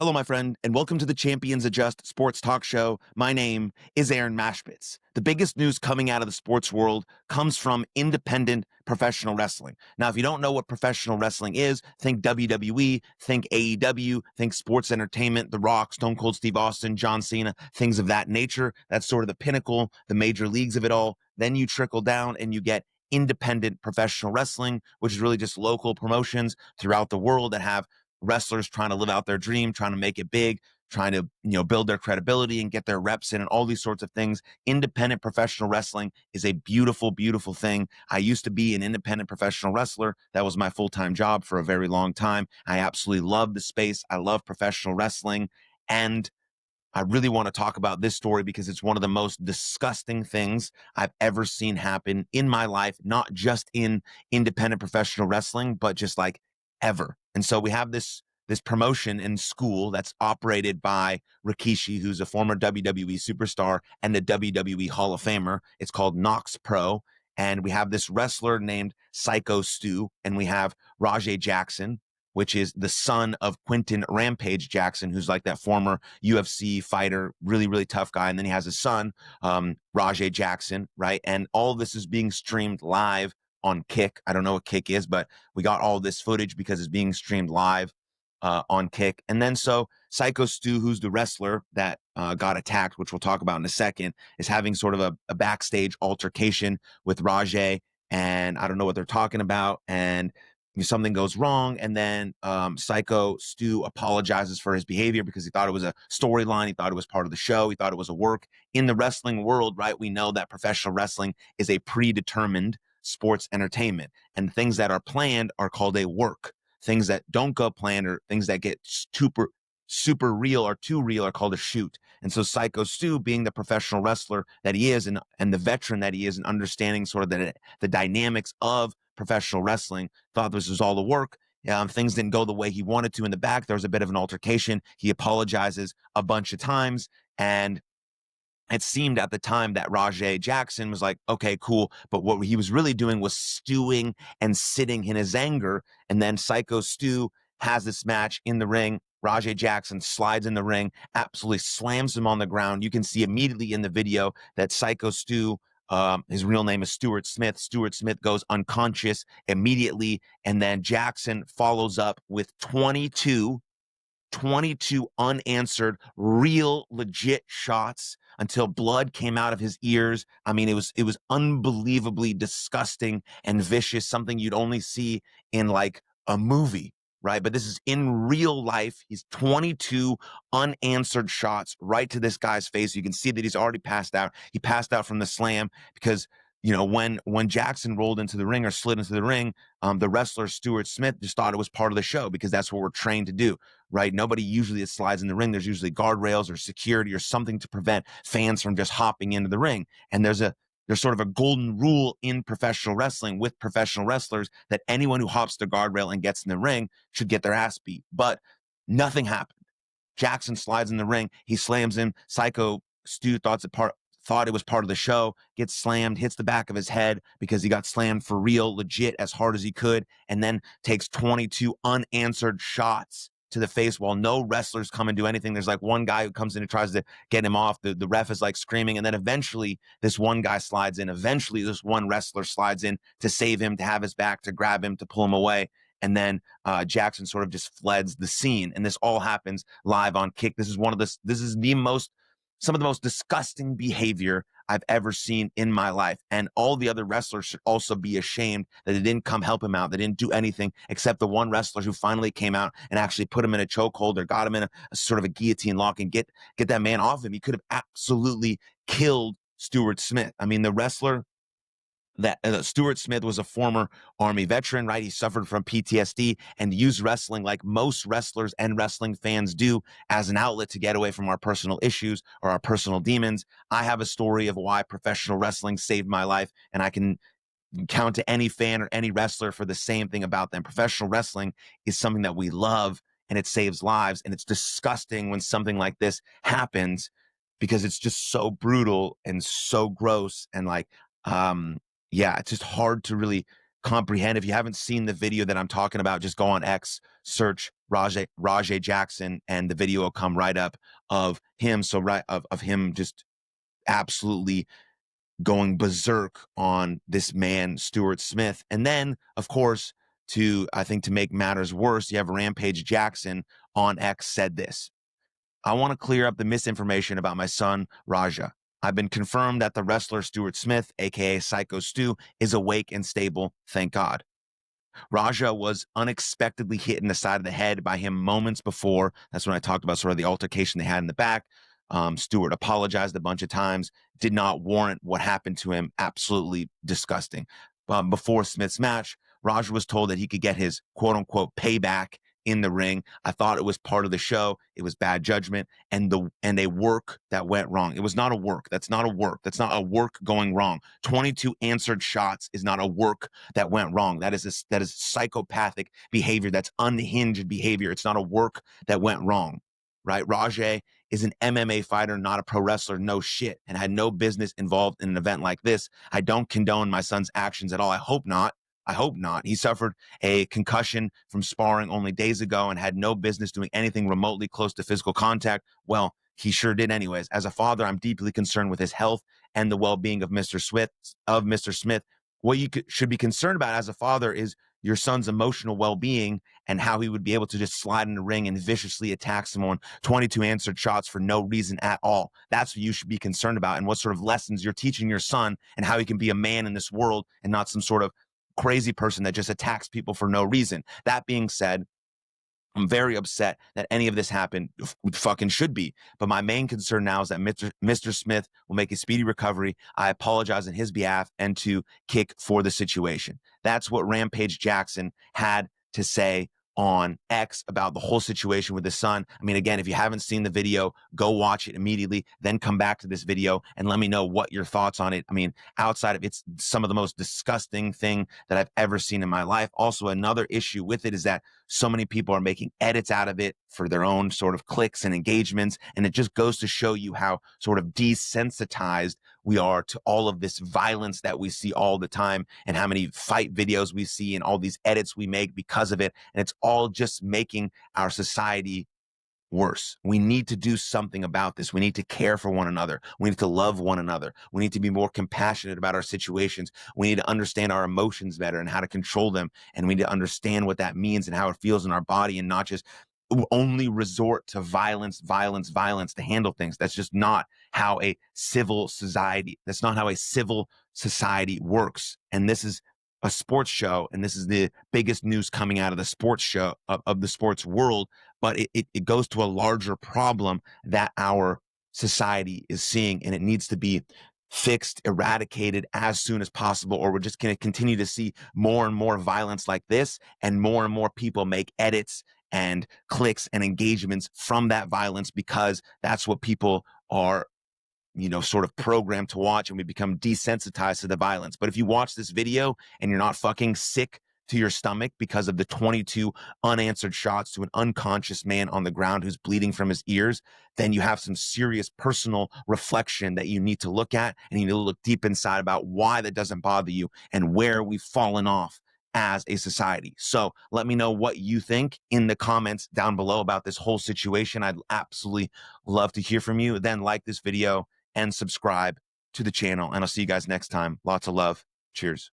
Hello, my friend, and welcome to the Champions Adjust Sports Talk Show. My name is Aaron Machbitz. The biggest news coming out of the sports world comes from independent professional wrestling. Now, if you don't know what professional wrestling is, think WWE, think AEW, think sports entertainment, The Rock, Stone Cold Steve Austin, John Cena, things of that nature. That's sort of the pinnacle, the major leagues of it all. Then you trickle down and you get independent professional wrestling, which is really just local promotions throughout the world that have wrestlers trying to live out their dream, trying to make it big, trying to, build their credibility and get their reps in and all these sorts of things. Independent professional wrestling is a beautiful, beautiful thing. I used to be an independent professional wrestler. That was my full-time job for a very long time. I absolutely love the space. I love professional wrestling. And I really want to talk about this story because it's one of the most disgusting things I've ever seen happen in my life, not just in independent professional wrestling, but just like ever. And so we have this promotion in school that's operated by Rikishi, who's a former WWE superstar and the WWE Hall of Famer. It's called Knox Pro. And we have this wrestler named Psycho Stu, and we have Rajay Jackson, which is the son of Quentin Rampage Jackson, who's like that former UFC fighter, really, really tough guy. And then he has a son, Rajay Jackson, right? And all of this is being streamed live on Kick. I don't know what Kick is, but we got all this footage because it's being streamed live on Kick. And then so Psycho Stu, who's the wrestler that got attacked, which we'll talk about in a second, is having sort of a backstage altercation with Rajay. And I don't know what they're talking about. And something goes wrong, and then Psycho Stu apologizes for his behavior because he thought it was a storyline. He thought it was part of the show. He thought it was a work. In the wrestling world, right, we know that professional wrestling is a predetermined sports entertainment, and things that are planned are called a work. Things that don't go planned or things that get super real or too real are called a shoot. And so Psycho Stu, being the professional wrestler that he is and the veteran that he is and understanding sort of the dynamics of professional wrestling, thought this was all the work. Things didn't go the way he wanted to in the back. There was a bit of an altercation. He apologizes a bunch of times, and it seemed at the time that Rajay Jackson was like, okay, cool. But what he was really doing was stewing and sitting in his anger. And then Psycho Stu has this match in the ring. Rajay Jackson slides in the ring, absolutely slams him on the ground. You can see immediately in the video that Psycho Stu, his real name is Stuart Smith. Stuart Smith goes unconscious immediately. And then Jackson follows up with 22 unanswered, real, legit shots until blood came out of his ears. I mean, it was unbelievably disgusting and vicious, something you'd only see in like a movie, right? But this is in real life. He's 22 unanswered shots right to this guy's face. You can see that he's already passed out. He passed out from the slam because when Jackson rolled into the ring or slid into the ring, the wrestler Stuart Smith just thought it was part of the show because that's what we're trained to do, right? Nobody usually slides in the ring. There's usually guardrails or security or something to prevent fans from just hopping into the ring. And there's sort of a golden rule in professional wrestling with professional wrestlers that anyone who hops the guardrail and gets in the ring should get their ass beat. But nothing happened. Jackson slides in the ring. He slams him. Psycho Stu thought it was part of the show, gets slammed, hits the back of his head because he got slammed for real, legit, as hard as he could, and then takes 22 unanswered shots to the face while no wrestlers come and do anything. There's like one guy who comes in and tries to get him off. The ref is like screaming, and then eventually this one guy slides in. Eventually this one wrestler slides in to save him, to have his back, to grab him, to pull him away. And then Jackson sort of just fleds the scene. And this all happens live on Kick. This is some of the most disgusting behavior I've ever seen in my life. And all the other wrestlers should also be ashamed that they didn't come help him out. They didn't do anything except the one wrestler who finally came out and actually put him in a chokehold or got him in a sort of a guillotine lock and get that man off him. He could have absolutely killed Stuart Smith. I mean, the wrestler that Stuart Smith was a former Army veteran, right? He suffered from PTSD and used wrestling like most wrestlers and wrestling fans do as an outlet to get away from our personal issues or our personal demons. I have a story of why professional wrestling saved my life, and I can count to any fan or any wrestler for the same thing about them. Professional wrestling is something that we love and it saves lives, and it's disgusting when something like this happens because it's just so brutal and so gross and like, yeah, it's just hard to really comprehend. If you haven't seen the video that I'm talking about, just go on X, search Rajay Jackson, and the video will come right up of him. So of him just absolutely going berserk on this man, Stuart Smith. And then, of course, I think to make matters worse, you have Rampage Jackson on X said this: I want to clear up the misinformation about my son, Raja. I've been confirmed that the wrestler Stuart Smith, aka Psycho Stu, is awake and stable, thank God. Raja was unexpectedly hit in the side of the head by him moments before. That's when I talked about sort of the altercation they had in the back. Stewart apologized a bunch of times, did not warrant what happened to him. Absolutely disgusting. Before Smith's match, Raja was told that he could get his quote unquote payback in the ring. I thought it was part of the show. It was bad judgment and a work that went wrong. It was not a work. That's not a work. That's not a work going wrong. 22 answered shots is not a work that went wrong. That is psychopathic behavior. That's unhinged behavior. It's not a work that went wrong, right? Rajay is an MMA fighter, not a pro wrestler. No shit, and had no business involved in an event like this. I don't condone my son's actions at all. I hope not. I hope not. He suffered a concussion from sparring only days ago and had no business doing anything remotely close to physical contact. Well, he sure did anyways. As a father, I'm deeply concerned with his health and the well-being of Mr. Smith. What you should be concerned about as a father is your son's emotional well-being and how he would be able to just slide in the ring and viciously attack someone. 22 answered shots for no reason at all. That's what you should be concerned about, and what sort of lessons you're teaching your son and how he can be a man in this world and not some sort of crazy person that just attacks people for no reason. That being said, I'm very upset that any of this happened. Fucking should be. But my main concern now is that Mr. Smith will make a speedy recovery. I apologize on his behalf and to kick for the situation. That's what Rampage Jackson had to say on X about the whole situation with his son. I mean, again, if you haven't seen the video, go watch it immediately, then come back to this video and let me know what your thoughts on it. I mean, outside of it's some of the most disgusting thing that I've ever seen in my life. Also, another issue with it is that so many people are making edits out of it for their own sort of clicks and engagements. And it just goes to show you how sort of desensitized we are to all of this violence that we see all the time, and how many fight videos we see and all these edits we make because of it. And it's all just making our society worse. We need to do something about this. We need to care for one another. We need to love one another. We need to be more compassionate about our situations. We need to understand our emotions better and how to control them. And we need to understand what that means and how it feels in our body, and not just only resort to violence to handle things. That's just not how a civil society, that's not how a civil society works. And this is a sports show, and this is the biggest news coming out of the sports show of the sports world. But it goes to a larger problem that our society is seeing, and it needs to be fixed, eradicated as soon as possible, or we're just going to continue to see more and more violence like this, and more people make edits and clicks and engagements from that violence, because that's what people are, sort of programmed to watch, and we become desensitized to the violence. But if you watch this video and you're not fucking sick to your stomach because of the 22 unanswered shots to an unconscious man on the ground who's bleeding from his ears, then you have some serious personal reflection that you need to look at, and you need to look deep inside about why that doesn't bother you and where we've fallen off as a society. So let me know what you think in the comments down below about this whole situation. I'd absolutely love to hear from you. Then like this video and subscribe to the channel, and I'll see you guys next time. Lots of love. Cheers.